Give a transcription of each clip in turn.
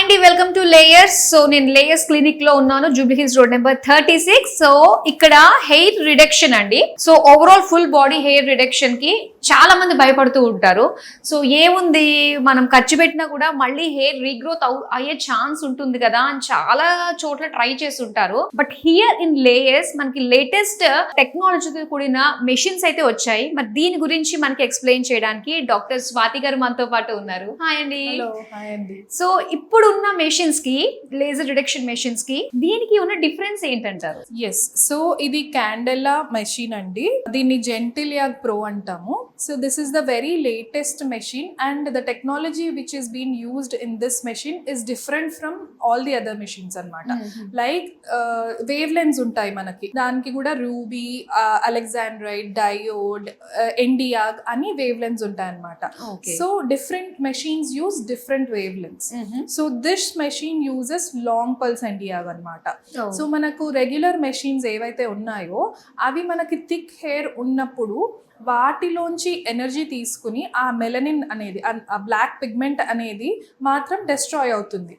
అండి, welcome to layers. So నేను layers clinic లో ఉన్నాను, Jubilee hills road number 36. So ఇక్కడ హెయిర్ రిడక్షన్ అండి. So overall full body hair reduction కి చాలా మంది భయపడుతూ ఉంటారు. సో ఏముంది, మనం ఖర్చు పెట్టినా కూడా మళ్ళీ హెయిర్ రీగ్రోత్ అయ్యే ఛాన్స్ ఉంటుంది కదా అని చాలా చోట్ల ట్రై చేస్తుంటారు. బట్ హియర్ ఇన్ లేయర్స్ మనకి లేటెస్ట్ టెక్నాలజీతో కూడిన మెషిన్స్ అయితే వచ్చాయి. మరి దీని గురించి మనకి ఎక్స్ప్లెయిన్ చేయడానికి డాక్టర్ స్వాతి గారు మనతో పాటు ఉన్నారు. హాయ్ అండి. సో ఇప్పుడున్న మెషిన్స్ కి, లేజర్ రిడక్షన్ మెషిన్స్ కి దీనికి ఉన్న డిఫరెన్స్ ఏంటంటారు? ఎస్, సో ఇది క్యాండెలా మెషిన్ అండి. దీన్ని జెంటిలియాగ్ ప్రో అంటాము. So this is the very latest machine and the technology which is being used in this machine is different from all the other machines అన్నమాట. Like wave lens ఉంటాయి మనకి, దానికి కూడా ruby, అలెగ్జాండ్రైడ్, diode, ఎన్డియాగ్ అని wave lens ఉంటాయి అన్నమాట. So different machines use different wavelengths. So this machine uses long pulse Nd YAG అన్నమాట. So మనకు రెగ్యులర్ మెషిన్స్ ఏవైతే ఉన్నాయో అవి మనకి థిక్ హెయిర్ ఉన్నప్పుడు వాటిలోంచి ఎనర్జీ తీసుకుని ఆ మెలనిన్ అనేది, ఆ బ్లాక్ పిగ్మెంట్ అనేది మాత్రం డిస్ట్రాయ్ అవుతుంది.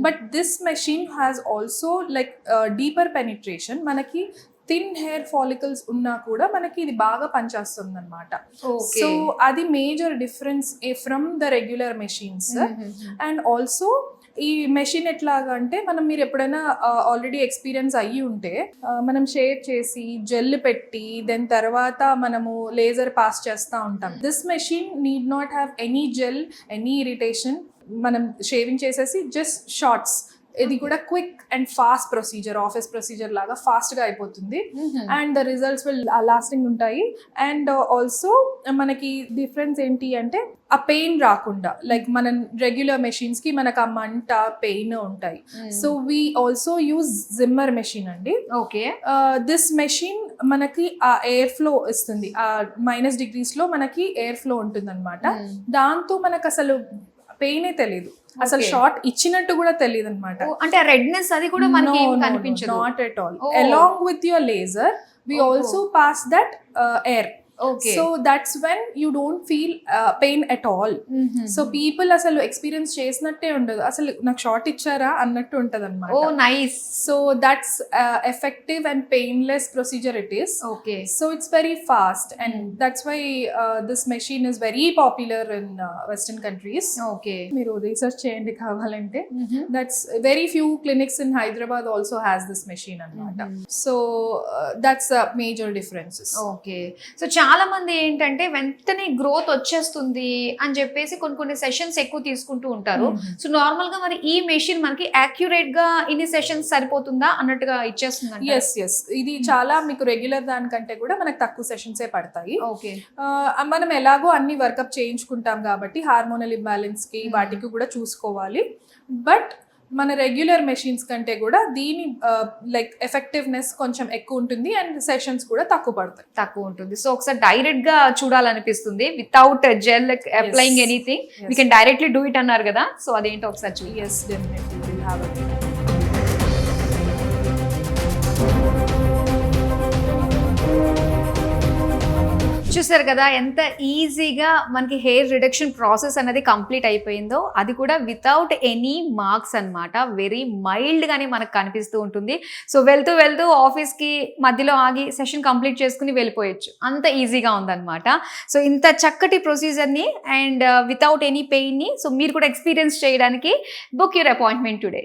But this machine has also like deeper penetration. మనకి థిన్ హెయిర్ ఫాలికల్స్ ఉన్నా కూడా మనకి ఇది బాగా పనిచేస్తుంది అనమాట. సో అది major difference from the regular machines. And also ఈ మెషిన్ ఎట్లాగా అంటే, మీరు ఎప్పుడైనా ఆల్రెడీ ఎక్స్పీరియన్స్ అయ్యి ఉంటే, మనం షేవ్ చేసి జెల్ పెట్టి దెన్ తర్వాత మనము లేజర్ పాస్ చేస్తూ ఉంటాం. This machine need not have any gel, any irritation. మనం షేవింగ్ చేసేసి జస్ట్ షార్ట్స్. ఇది కూడా quick and fast procedure, office procedure లాగా ఫాస్ట్గా అయిపోతుంది. And the results will lasting ఉంటాయి. అండ్ ఆల్సో మనకి డిఫరెన్స్ ఏంటి అంటే, ఆ పెయిన్ రాకుండా, లైక్ మన రెగ్యులర్ మెషిన్స్ కి మనకు ఆ మంట, పెయిన్ ఉంటాయి. So we also use Zimmer machine అండి. ఓకే, దిస్ మెషిన్ మనకి ఆ ఎయిర్ ఫ్లో ఇస్తుంది. ఆ -degrees లో మనకి ఎయిర్ ఫ్లో ఉంటుంది అనమాట. దాంతో మనకు అసలు పెయినే తెలీదు, అసలు షార్ట్ ఇచ్చినట్టు కూడా తెలియదు అనమాట. అంటే రెడ్నెస్ అది కూడా మనకి కనిపించదు. Not at all. Along with your laser we also pass that air. Okay. So that's when you don't feel pain at all. So people asalu experience chesinatte undadu, asalu nak short ichara annattu untadu annamata. Oh nice. So that's effective and painless procedure it is. Okay. So it's very fast and that's why this machine is very popular in western countries. Okay. Meeru research cheyandi kavalante. That's very few clinics in Hyderabad also has this machine annamata. So that's a major differences. Okay. So చాలా మంది ఏంటంటే వెంటనే growth వచ్చేస్తుంది అని చెప్పేసి కొన్ని sessions ఎక్కువ తీసుకుంటూ ఉంటారు. సో నార్మల్ గా మరి ఈ మెషిన్ మనకి యాక్యురేట్ గా ఇన్ని సెషన్స్ సరిపోతుందా అన్నట్టుగా ఇచ్చేస్తుంది? ఎస్, ఇది చాలా మీకు రెగ్యులర్ దానికంటే కూడా మనకు తక్కువ సెషన్సే పడతాయి. ఓకే, మనం ఎలాగో అన్ని వర్కప్ చేయించుకుంటాం కాబట్టి హార్మోనల్ ఇంబ్యాలెన్స్ కి వాటికి కూడా చూసుకోవాలి. బట్ మన రెగ్యులర్ మెషిన్స్ కంటే కూడా దీని లైక్ ఎఫెక్టివ్నెస్ కొంచెం ఎక్కువ ఉంటుంది అండ్ సెషన్స్ కూడా తక్కువ ఉంటుంది. సో ఒకసారి డైరెక్ట్ గా చూడాలనిపిస్తుంది, without gel applying anything. We can directly do it అన్నారు కదా, సో అదేంటో ఒకసారి చూడండి. yes definitely we'll have it. చూసారు కదా ఎంత ఈజీగా మనకి హెయిర్ రిడక్షన్ ప్రాసెస్ అనేది కంప్లీట్ అయిపోయిందో, అది కూడా వితౌట్ ఎనీ మార్క్స్ అన్నమాట. వెరీ మైల్డ్ గానే మనకు కనిపిస్తూ ఉంటుంది. సో వెళ్తూ ఆఫీస్కి మధ్యలో ఆగి సెషన్ కంప్లీట్ చేసుకుని వెళ్ళిపోయచ్చు, అంత ఈజీగా ఉందన్నమాట. సో ఇంత చక్కటి ప్రొసీజర్ని అండ్ వితౌట్ ఎనీ పెయిన్ని సో మీరు కూడా ఎక్స్పీరియన్స్ చేయడానికి బుక్ యువర్ అపాయింట్మెంట్ టుడే.